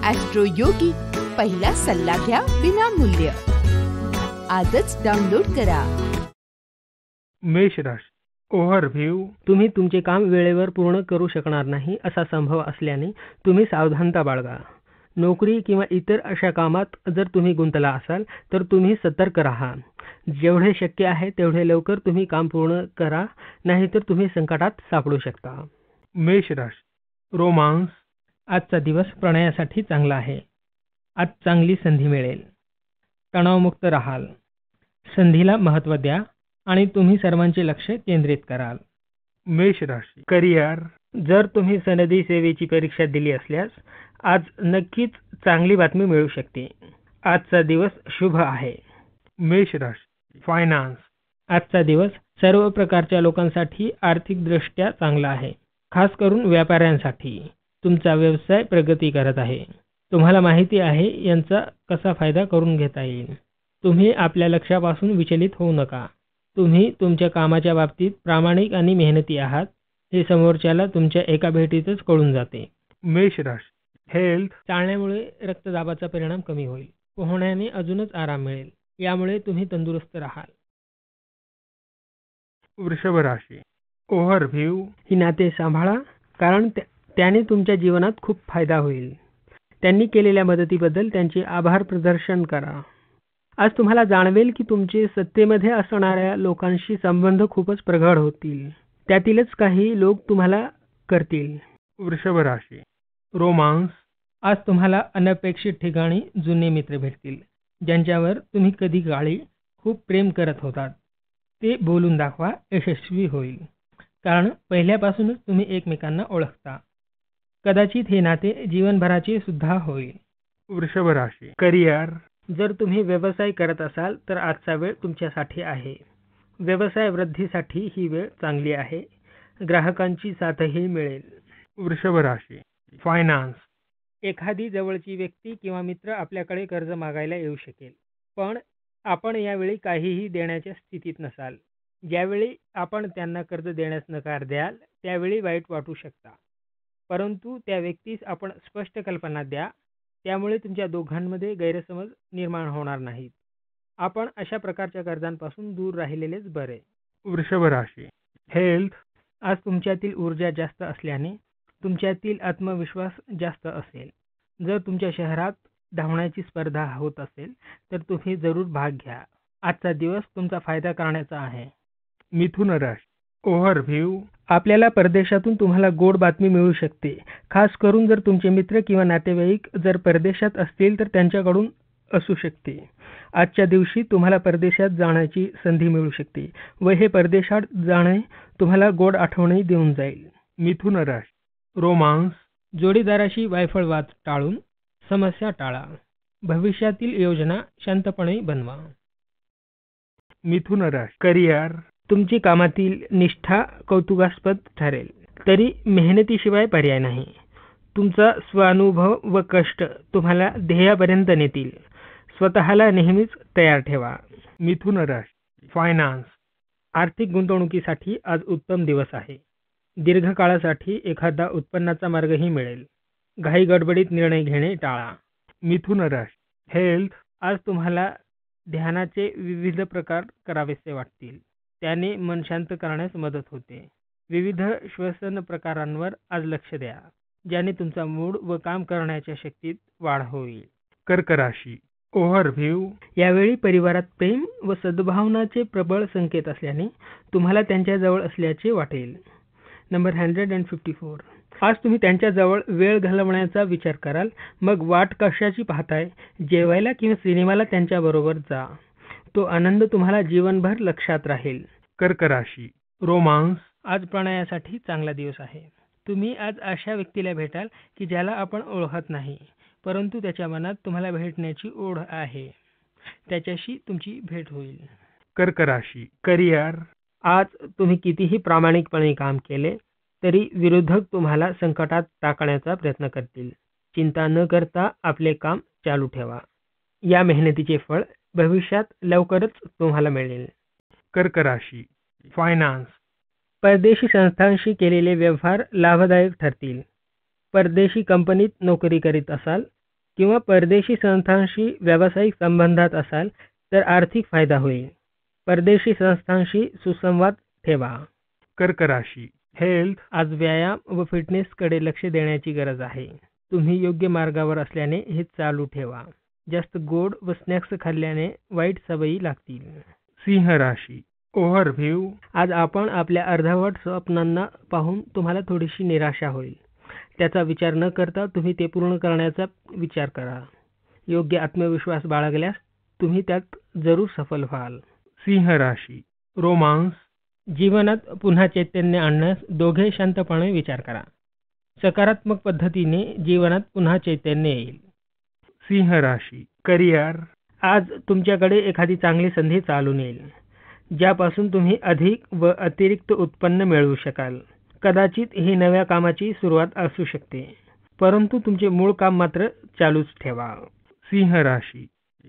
Austro योगी, पहिला सल्ला घ्या विनामूल्य. आजच डाउनलोड करा. मेष राशी. ओव्हरव्ह्यू. तुम्ही तुमचे काम वेळेवर पूर्ण करू शकणार नाही असा संभव असल्याने तुम्ही सावधानता बाळगा. नोकरी किंवा इतर अशा कामात जर तुम्ही गुंतला असाल तर तुम्ही सतर्क राहा. जेवढे शक्य आहे तेवढे लवकर तुम्ही काम पूर्ण करा, नाहीतर तुम्ही संकटात सापडू शकता. मेष राशी. रोमांस. आजचा दिवस प्रणयासाठी चांगला आहे. आज चांगली संधी मिळेल. तणावमुक्त राहाल. संधीला महत्त्व द्या आणि तुम्ही सर्वांचे लक्ष केंद्रित कराल. मेष राशी. करिअर. जर तुम्ही सनदी सेवेची परीक्षा दिली असल्यास आज नक्कीच चांगली बातमी मिळू शकते. आजचा दिवस शुभ आहे. मेष राशी. फायनान्स. आजचा दिवस सर्व प्रकारच्या लोकांसाठी आर्थिकदृष्ट्या चांगला आहे. खास करून व्यापाऱ्यांसाठी तुमचा व्यवसाय प्रगती करत आहे. तुम्हाला माहिती आहे यांचा कसा फायदा करून घेता येईल. तुम्ही आपल्या लक्ष्यापासून विचलित होऊ नका. तुम्ही तुमच्या कामाच्या बाबतीत प्रामाणिक आणि मेहनती आहात हे समोरच्याला तुमच्या एका भेटीतच कळून जाते. मेष राशी. हेल्थ. चालण्यामुळे रक्तदाबाचा परिणाम कमी होईल. पोहण्याने अजूनच आराम मिळेल. यामुळे तुम्ही तंदुरुस्त राहाल. वृषभ राशी. ओव्हरव्ह्यू. ही नाते सांभाळा, कारण त्याने तुमच्या जीवनात खूप फायदा होईल. त्यांनी केलेल्या मदतीबद्दल त्यांचे आभार प्रदर्शन करा. आज तुम्हाला जाणवेल की तुमचे सत्तेमध्ये असणाऱ्या लोकांशी संबंध खूपच प्रगाढ होतील. त्यातीलच काही लोक तुम्हाला करतील. वृषभ राशी. रोमांस. आज तुम्हाला अनपेक्षित ठिकाणी जुने मित्र भेटतील, ज्यांच्यावर तुम्ही कधी काळी खूप प्रेम करत होतात. ते बोलून दाखवा, यशस्वी होईल. कारण पहिल्यापासूनच तुम्ही एकमेकांना ओळखता. कदाचित हे नाते जीवनभराचे सुद्धा होईल. वृषभ राशी. करिअर. जर तुम्ही व्यवसाय करत असाल तर आजचा वेळ तुमच्यासाठी आहे. व्यवसाय वृद्धीसाठी ही वेळ चांगली आहे. ग्राहकांची साथही मिळेल. वृषभ राशी. फायनान्स. एखादी जवळची व्यक्ती किंवा मित्र आपल्याकडे कर्ज मागायला येऊ शकेल, पण आपण यावेळी काहीही देण्याच्या स्थितीत नसाल. ज्यावेळी आपण त्यांना कर्ज देण्यास नकार द्याल त्यावेळी वाईट वाटू शकता, परंतु त्या व्यक्तीस आपण स्पष्ट कल्पना द्या. त्यामुळे तुमच्या दोघांमध्ये गैरसमज निर्माण होणार नाहीत. आपण अशा प्रकारच्या कर्जांपासून दूर राहिलेलेच बरे. वृषभ राशी. हेल्थ. आज तुमच्यातील ऊर्जा जास्त असल्याने तुमच्यातील आत्मविश्वास जास्त असेल. जर तुमच्या शहरात धावण्याची स्पर्धा होत असेल तर तुम्ही जरूर भाग घ्या. आजचा दिवस तुमचा फायदा करण्याचा आहे. मिथुन राशी. ओव्हरव्ह्यू. आपल्याला परदेशातून तुम्हाला गोड बातमी मिळू शकते. खास करून जर तुमचे मित्र किंवा नातेवाईक जर परदेशात असतील तर त्यांच्याकडून असू शकते. आजच्या दिवशी तुम्हाला परदेशात जाण्याची संधी मिळू शकते व हे परदेशात जाणे तुम्हाला गोड आठवणी देऊन जाईल. मिथुन राशी. रोमांस. जोडीदाराशी वायफळ वाद टाळून समस्या टाळा. भविष्यातील योजना शांतपणे बनवा. मिथुन राशी. करिअर. तुमची कामातील निष्ठा कौतुकास्पद ठरेल, तरी मेहनतीशिवाय पर्याय नाही. तुमचा स्वानुभव व कष्ट तुम्हाला ध्येयापर्यंत नेतील. स्वतःला नेहमीच तयार ठेवा. मिथुन राशी. फायनान्स. आर्थिक गुंतवणुकीसाठी आज उत्तम दिवस आहे. दीर्घकाळासाठी एखादा उत्पन्नाचा मार्गही मिळेल. घाई गडबडीत निर्णय घेणे टाळा. मिथुन राशी. हेल्थ. आज तुम्हाला ध्यानाचे विविध प्रकार करावेसे वाटतील. त्याने मन शांत करण्यास मदत होते. विविध श्वसन प्रकारांवर आज लक्ष द्या, ज्याने तुमचा मूड व काम करण्याच्या शक्तीत वाढ होईल. कर्क राशी. ओव्हरव्ह्यू. यावेळी परिवारात प्रेम व सद्भावनाचे प्रबळ संकेत असल्याने तुम्हाला त्यांच्या जवळ असल्याचे वाटेल. नंबर 154. आज तुम्ही त्यांच्या जवळ वेळ घालवण्याचा विचार कराल. मग वाट कशाची पाहताय? जेवायला किंवा सिनेमाला त्यांच्याबरोबर जा. तो आनंद तुम्हाला जीवनभर लक्षात राहील. कर्क राशी. रोमांस. आज प्रणयासाठी चांगला दिवस आहे. तुम्ही आज अशा व्यक्तीला भेटाल की ज्याला आपण ओळखत नाही, परंतु त्याच्या मनात तुम्हाला भेटण्याची ओढ आहे. त्याच्याशी तुमची भेट होईल. कर्क राशी. करिअर. आज तुम्ही कितीही प्रामाणिकपणे काम केले तरी विरोधक तुम्हाला संकटात टाकण्याचा प्रयत्न करतील. चिंता न करता आपले काम चालू ठेवा. या मेहनतीचे फळ भविष्यात लवकरच तुम्हाला मिळेल. कर्क राशी. फायनान्स. परदेशी संस्थांशी केलेले व्यवहार लाभदायक ठरतील. परदेशी कंपनीत नोकरी करीत असाल किंवा परदेशी संस्थांशी व्यावसायिक संबंधात असाल तर आर्थिक फायदा होईल. परदेशी संस्थांशी सुसंवाद ठेवा. कर्क राशी हेल्थ, आज व्यायाम व फिटनेसकडे लक्ष देण्याची गरज आहे. तुम्ही योग्य मार्गावर असल्याने हे चालू ठेवा. जास्त गोड व स्नॅक्स खाल्ल्याने वाईट सवयी लागतील. सिंह राशी ओव्हरव्ह्यू, आज आपण आपल्या अर्धवट स्वप्नांना पाहून तुम्हाला थोडीशी निराशा होईल. त्याचा विचार न करता तुम्ही ते पूर्ण करण्याचा विचार करा. योग्य आत्मविश्वास बाळगल्यास तुम्ही त्यात जरूर सफल व्हाल. सिंह राशी रोमांस, जीवनात पुन्हा चैतन्य आणण्यास दोघे शांतपणे विचार करा. सकारात्मक पद्धतीने जीवनात पुन्हा चैतन्य येईल. सिंह राशी करिअर, आज तुमच्याकडे एखादी चांगली संधी चालून येईल ज्यापासून तुम्ही अधिक व अतिरिक्त उत्पन्न मिळवू शकाल. कदाचित ही नव्या कामाची सुरुवात असू शकते, परंतु तुमचे मूळ काम मात्र चालूच ठेवा. सिंह राशी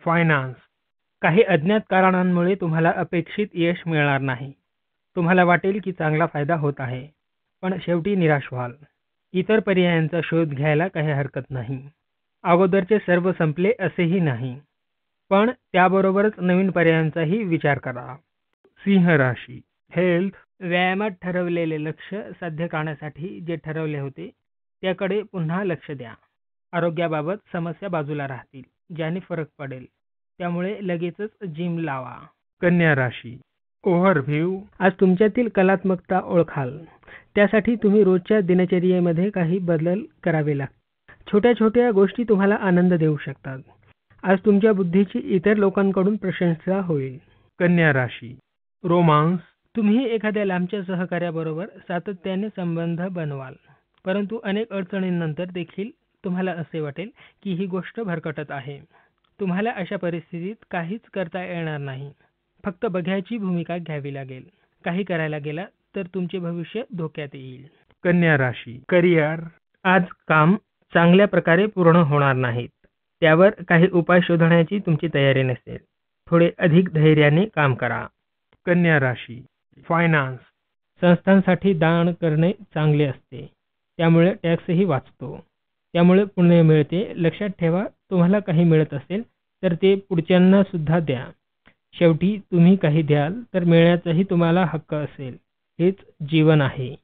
फायनान्स, काही अज्ञात कारणांमुळे तुम्हाला अपेक्षित यश मिळणार नाही. तुम्हाला वाटेल की चांगला फायदा होत आहे, पण शेवटी निराश व्हाल. इतर पर्यायांचा शोध घ्यायला काही हरकत नाही. अगोदरचे सर्व संपले असेही नाही, पण त्याबरोबरच नवीन पर्यायांचाही विचार करा. सिंह राशी हेल्थ, व्यायामात ठरवलेले लक्ष साध्य करण्यासाठी जे ठरवले होते त्याकडे पुन्हा लक्ष द्या. आरोग्याबाबत समस्या बाजूला राहतील, ज्याने फरक पडेल. त्यामुळे लगेचच जिम लावा. कन्या राशी ओव्हरव्ह्यू, आज तुमच्यातील कलात्मकता ओळखाल. त्यासाठी तुम्ही रोजच्या दिनचर्येमध्ये काही बदल करावे लागतील. छोट्या छोट्या गोष्टी तुम्हाला आनंद देऊ शकतात. आज तुमच्या बुद्धीची इतर लोकांकडून प्रशंसा होईल. कन्या राशी रोमांस, तुम्ही एखाद्या लांबच्या सहकार्याबरोबर सातत्याने संबंध बनवाल, परंतु अनेक अडचणींनंतर देखील तुम्हाला असे वाटेल की ही गोष्ट भरकटत आहे. तुम्हाला अशा परिस्थितीत काहीच करता येणार नाही. फक्त बघ्याची भूमिका घ्यावी लागेल. काही करायला गेला तर तुमचे भविष्य धोक्यात येईल. कन्या राशी करिअर, आज काम चांगल्या प्रकारे पूर्ण होणार नाहीत. त्यावर काही उपाय शोधण्याची तुमची तयारी नसेल. थोडे अधिक धैर्याने काम करा. कन्या राशी फायनान्स, संस्थांसाठी दान करणे चांगले असते, त्यामुळे टॅक्सही वाचतो. त्यामुळे पुण्य मिळते. लक्षात ठेवा, तुम्हाला काही मिळत असेल तर ते पुढच्यांना सुद्धा द्या. शेवटी तुम्ही काही द्याल तर मिळण्याचाही तुम्हाला हक्क असेल. हेच जीवन आहे.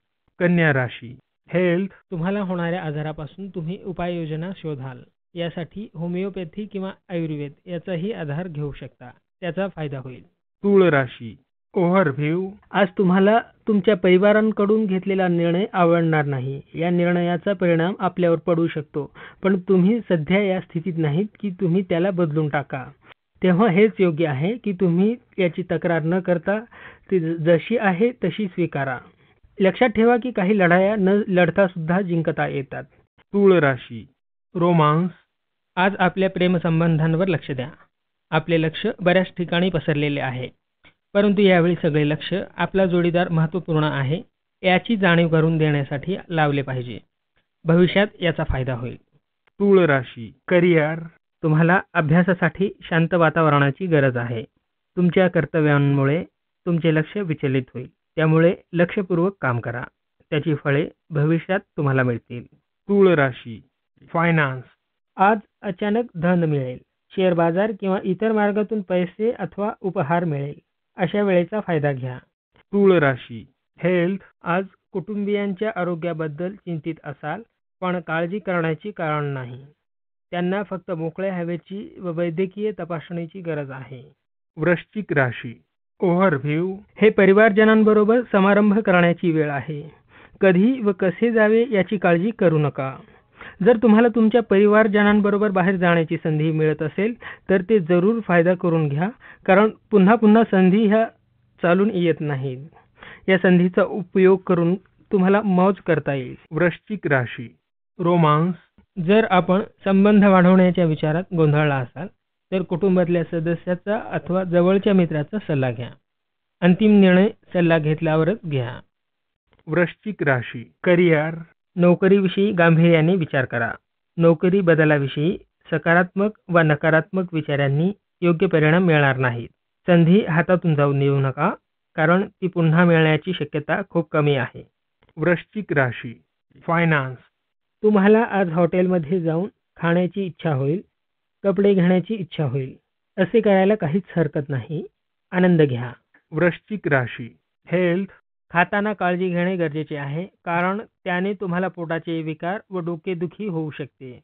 कन्या राशी हेल्थ, तुम्हाला होणाऱ्या आजारापासून तुम्ही उपाययोजना शोधाल. यासाठी होमिओपॅथी किंवा आयुर्वेद याचाही आधार घेऊ शकता. त्याचा फायदा होईल. तूळ राशी ओव्हरव्ह्यू, आज तुम्हाला तुमच्या परिवारांकडून घेतलेला निर्णय आवडणार नाही. या निर्णयाचा परिणाम आपल्यावर पडू शकतो, पण तुम्ही सध्या या स्थितीत नाहीत की तुम्ही त्याला बदलून टाका. तेव्हा हेच योग्य आहे की तुम्ही याची तक्रार न करता ती जशी आहे तशी स्वीकारा. लक्षात ठेवा की काही लढाया न लढता सुद्धा जिंकता येतात. तूळ राशी रोमांस, आज आपल्या प्रेमसंबंधांवर लक्ष द्या. आपले लक्ष बऱ्याच ठिकाणी पसरलेले आहे, परंतु यावेळी सगळे लक्ष आपला जोडीदार महत्त्वपूर्ण आहे याची जाणीव करून देण्यासाठी लावले पाहिजे. भविष्यात याचा फायदा होईल. तूळ राशी करिअर, तुम्हाला अभ्यासासाठी शांत वातावरणाची गरज आहे. तुमच्या कर्तव्यांमुळे तुमचे लक्ष विचलित होईल. त्यामुळे लक्षपूर्वक काम करा. त्याची फळे भविष्यात तुम्हाला मिळतील. तूळ राशी फायनान्स, आज अचानक धन मिळेल. शेअर बाजार किंवा इतर मार्गातून पैसे अथवा उपहार मिळेल. अशा वेळेचा फायदा घ्या. तूळ राशी हेल्थ, आज कुटुंबियांच्या आरोग्याबद्दल चिंतित असाल, पण काळजी करण्याची कारण नाही. त्यांना फक्त मोकळ्या हवेची व वैद्यकीय तपासणीची गरज आहे. वृश्चिक राशी ओव्हरव्ह्यू, हे परिवारजनांबरोबर समारंभ करण्याची वेळ आहे. कधी व कसे जावे याची काळजी करू नका. जर तुम्हाला तुमच्या परिवारजनांबरोबर बाहेर जाण्याची संधी मिळत असेल तर ते जरूर फायदा करून घ्या, कारण पुन्हा पुन्हा संधी ह्या चालून येत नाहीत. या संधीचा उपयोग करून तुम्हाला मौज करता येईल. वृश्चिक राशी रोमांस, जर आपण संबंध वाढवण्याच्या विचारात गोंधळला असाल तर कुटुंबातल्या सदस्याचा अथवा जवळच्या मित्राचा सल्ला घ्या. अंतिम निर्णय सल्ला घेतल्यावरच घ्या. वृश्चिक राशी करिअर, नोकरीविषयी गांभीर्याने विचार करा. नोकरी बदलाविषयी सकारात्मक व नकारात्मक विचारांनी योग्य परिणाम मिळणार नाहीत. संधी हातातून जाऊन देऊ नका, कारण ती पुन्हा मिळण्याची शक्यता खूप कमी आहे. वृश्चिक राशी फायनान्स, तुम्हाला आज हॉटेलमध्ये जाऊन खाण्याची इच्छा होईल, कपडे घेण्याची इच्छा होईल. असे करायला काहीच हरकत नाही. आनंद घ्या. वृश्चिक राशी हेल्थ, खाताना काळजी घेणे गरजेचे आहे, कारण त्याने तुम्हाला पोटाचे विकार व डोकेदुखी होऊ शकते.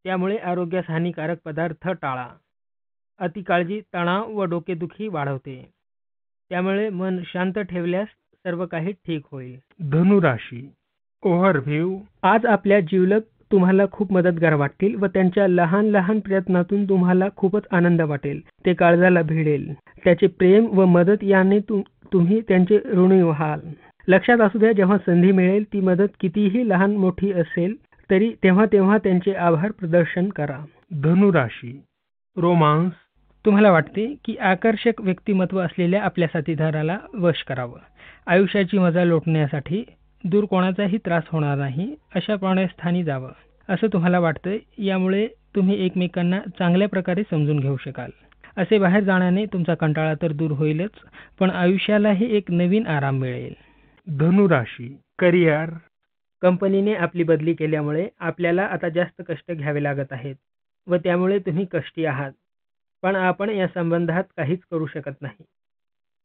त्यामुळे आरोग्यास हानिकारक पदार्थ टाळा. अति काळजी तणाव व डोकेदुखी वाढवते. त्यामुळे मन शांत ठेवल्यास सर्व काही ठीक होईल. धनुराशी ओव्हरव्ह्यू, आज आपल्या जिवलग तुम्हाला खूप मदतगार वाटतील व त्यांच्या लहान लहान प्रयत्नातून तुम्हाला खूपच आनंद वाटेल. ते काळजाला भिडेल. त्याचे प्रेम व मदत याने तुम्ही त्यांचे ऋणी व्हाल. लक्षात असू द्या, जेव्हा संधी मिळेल ती मदत कितीही लहान मोठी असेल तरी तेव्हा तेव्हा त्यांचे आभार प्रदर्शन करा. धनुराशी रोमांस, तुम्हाला वाटते की आकर्षक व्यक्तिमत्व असलेल्या आपल्या साथीदाराला वश करावं. आयुष्याची मजा लोटण्यासाठी दूर कोणाचाही त्रास होणार नाही अशा पाण्यास्थानी जावं असं तुम्हाला वाटतंय. यामुळे तुम्ही एकमेकांना चांगल्या प्रकारे समजून घेऊ शकाल. असे बाहेर जाण्याने तुमचा कंटाळा तर दूर होईलच, पण आयुष्यालाही एक नवीन आराम मिळेल. धनुराशी करिअर, कंपनीने आपली बदली केल्यामुळे आपल्याला आता जास्त कष्ट घ्यावे लागत आहेत व त्यामुळे तुम्ही कष्टी आहात. पण आपण या संबंधात काहीच करू शकत नाही.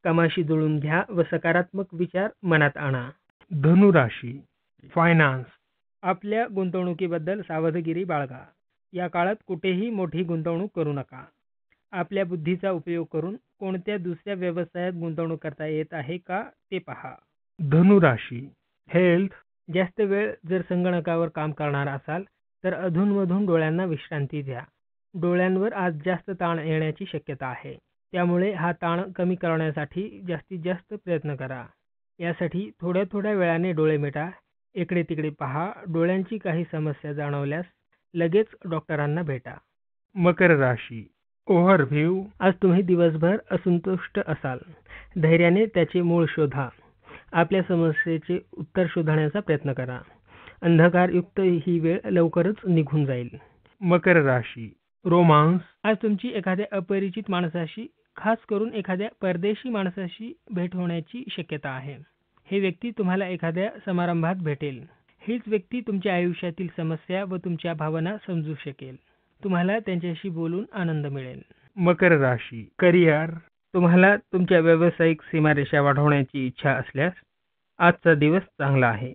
कामाशी जुळून घ्या व सकारात्मक विचार मनात आणा. धनुराशी फायनान्स, आपल्या गुंतवणुकीबद्दल सावधगिरी बाळगा. या काळात कुठेही मोठी गुंतवणूक करू नका. आपल्या बुद्धीचा उपयोग करून कोणत्या दुसऱ्या व्यवसायात गुंतवणूक करता येत आहे का ते पहा. धनुराशी हेल्थ, जास्त वेळ जर संगणकावर काम करणार असाल तर अधूनमधून डोळ्यांना विश्रांती द्या. डोळ्यांवर आज जास्त ताण येण्याची शक्यता आहे. त्यामुळे हा ताण कमी करण्यासाठी जास्तीत जास्त प्रयत्न करा. यासाठी थोड्या थोड्या वेळाने डोळे मिटा. इकडे तिकडे पहा. डोळ्यांची काही समस्या जाणवल्यास लगेच डॉक्टरांना भेटा. मकर राशी ओव्हरव्ह्यू, आज तुम्ही दिवसभर असंतुष्ट असाल. धैर्याने त्याचे मूळ शोधा. आपल्या समस्येचे उत्तर शोधण्याचा प्रयत्न करा. अंधकारयुक्त ही वेळ लवकरच निघून जाईल. मकर राशी रोमांस, आज तुमची एखाद्या अपरिचित माणसाशी, खास करून एखाद्या परदेशी माणसाशी भेट होण्याची शक्यता आहे. ही व्यक्ती तुम्हाला एखाद्या समारंभात भेटेल. हीच व्यक्ती तुमच्या आयुष्यातील समस्या व तुमच्या भावना समजू शकेल. तुम्हाला त्यांच्याशी बोलून आनंद मिळेल. मकर राशी करिअर, तुम्हाला तुमच्या व्यावसायिक सीमारेषा वाढवण्याची इच्छा असल्यास आजचा दिवस चांगला आहे.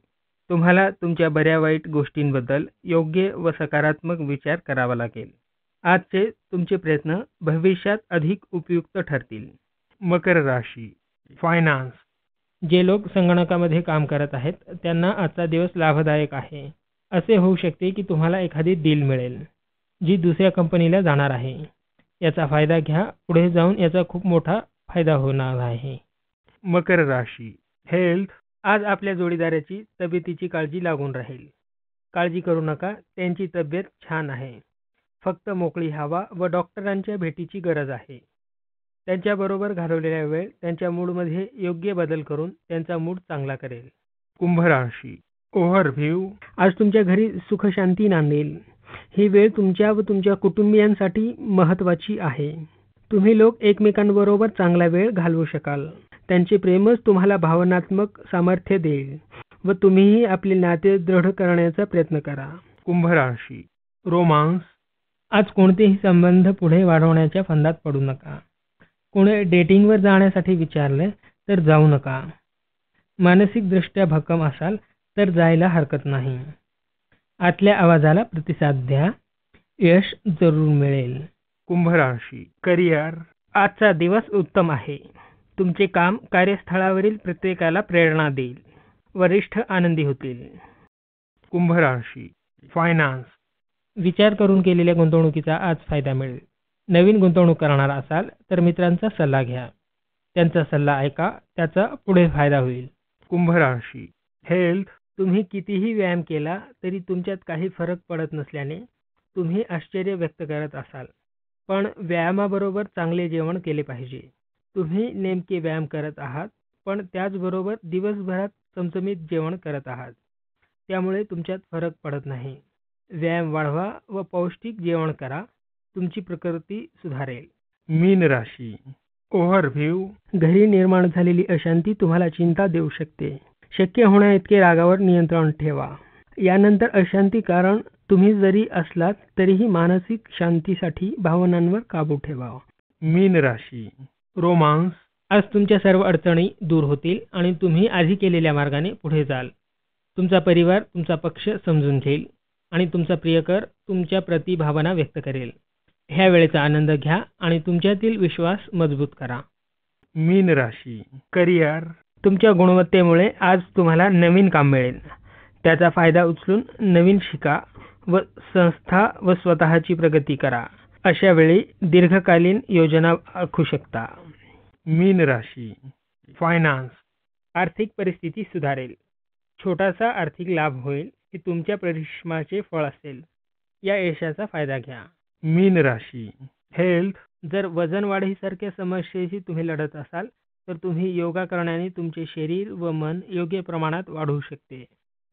तुम्हाला तुमच्या बऱ्या वाईट गोष्टींबद्दल योग्य व सकारात्मक विचार करावा लागेल. आजचे तुमचे प्रयत्न भविष्यात अधिक उपयुक्त ठरतील. मकर राशी फायनान्स, जे लोक संगणकामध्ये काम करत आहेत त्यांना आजचा दिवस लाभदायक आहे. असे होऊ शकते की तुम्हाला एखादी डील मिळेल जी दुसऱ्या कंपनीला जाणार आहे. याचा फायदा घ्या. पुढे जाऊन याचा खूप मोठा फायदा होणार आहे. मकर राशी हेल्थ, आज आपल्या जोडीदाराची तब्येतीची काळजी लागून राहील. काळजी करू नका, त्यांची तब्येत छान आहे. फक्त मोकळी हवा व डॉक्टरांच्या भेटीची गरज आहे. त्यांच्याबरोबर घालवलेला वेळ त्यांच्या मूडमध्ये योग्य बदल करून त्यांचा मूड चांगला करेल. कुंभ राशी ओव्हरव्ह्यू, आज तुमच्या घरी सुखशांती नांदेल. ही वेळ तुमच्या व तुमच्या कुटुंबियांसाठी महत्त्वाची आहे. तुम्ही लोक एकमेकांबरोबर चांगला वेळ घालवू शकाल. त्यांचे प्रेमच तुम्हाला भावनात्मक सामर्थ्य देईल व तुम्हीही आपले नाते दृढ करण्याचा प्रयत्न करा. कुंभ राशी रोमांस, आज कोणतेही संबंध पुढे वाढवण्याच्या फंदात पडू नका. कोणी डेटिंगवर जाण्यासाठी विचारले तर जाऊ नका. मानसिकदृष्ट्या भक्कम असाल तर जायला हरकत नाही. आतल्या आवाजाला प्रतिसाद द्या. यश जरूर मिळेल. कुंभ राशी करिअर, आजचा दिवस उत्तम आहे. तुमचे काम कार्यस्थळावरील प्रत्येकाला प्रेरणा देईल. वरिष्ठ आनंदी होतील. कुंभ राशी फायनान्स, विचार करून केलेल्या गुंतवणुकीचा आज फायदा मिळेल. नवीन गुंतवणूक करणार असाल तर मित्रांचा सल्ला घ्या. त्यांचा सल्ला ऐका. त्याचा पुढे फायदा होईल. कुंभ राशी हेल्थ, तुम्ही कितीही व्यायाम केला तरी तुमच्यात काही फरक पडत नसल्याने तुम्ही आश्चर्य व्यक्त करत असाल. पण व्यायामाबरोबर चांगले जेवण केले पाहिजे. तुम्ही नेमके व्यायाम करत आहात पण त्याचबरोबर दिवसभरात चमचमीत जेवण करत आहात. त्यामुळे तुमच्यात फरक पडत नाही. व्यायाम वाढवा व पौष्टिक जेवण करा. तुमची प्रकृती सुधारेल. मीन राशी ओव्हरव्ह्यू, घरी निर्माण झालेली अशांती तुम्हाला चिंता देऊ शकते. शक्य होण्याइतके रागावर नियंत्रण ठेवा. यानंतर अशांती कारण तुम्ही जरी असलात तरीही मानसिक शांतीसाठी भावनांवर काबू ठेवा. मीन राशी रोमांस. आज तुमच्या सर्व अडचणी दूर होतील आणि तुम्ही आधी केलेल्या मार्गाने पुढे जाल. तुमचा परिवार तुमचा पक्ष समजून घेईल आणि तुमचा प्रियकर तुमच्या प्रति भावना व्यक्त करेल. ह्या वेळेचा आनंद घ्या आणि तुमच्यातील विश्वास मजबूत करा. मीन राशी करिअर. तुमच्या गुणवत्तेमुळे आज तुम्हाला नवीन काम मिळेल. त्याचा फायदा उचलून नवीन शिका व संस्था व स्वतःची प्रगती करा. अशा वेळी दीर्घकालीन योजना आखू शकता. मीन राशी फायनान्स. आर्थिक परिस्थिती सुधारेल. छोटासा आर्थिक लाभ होईल हे तुमच्या परिश्रमाचे फळ असेल. या यशाचा फायदा घ्या. मीन राशी हेल्थ. जर वजन वाढीसारख्या समस्येशी तुम्ही लढत असाल तर तुम्ही योगा करण्याने तुमचे शरीर व मन योग्य प्रमाणात वाढू शकते.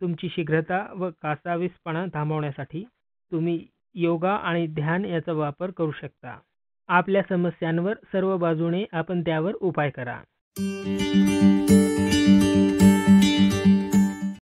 तुमची शीघ्रता व कासावीसपणा थांबवण्यासाठी तुम्ही योगा आणि ध्यान याचा वापर करू शकता. आपल्या समस्यांवर सर्व बाजूने आपण त्यावर उपाय करा.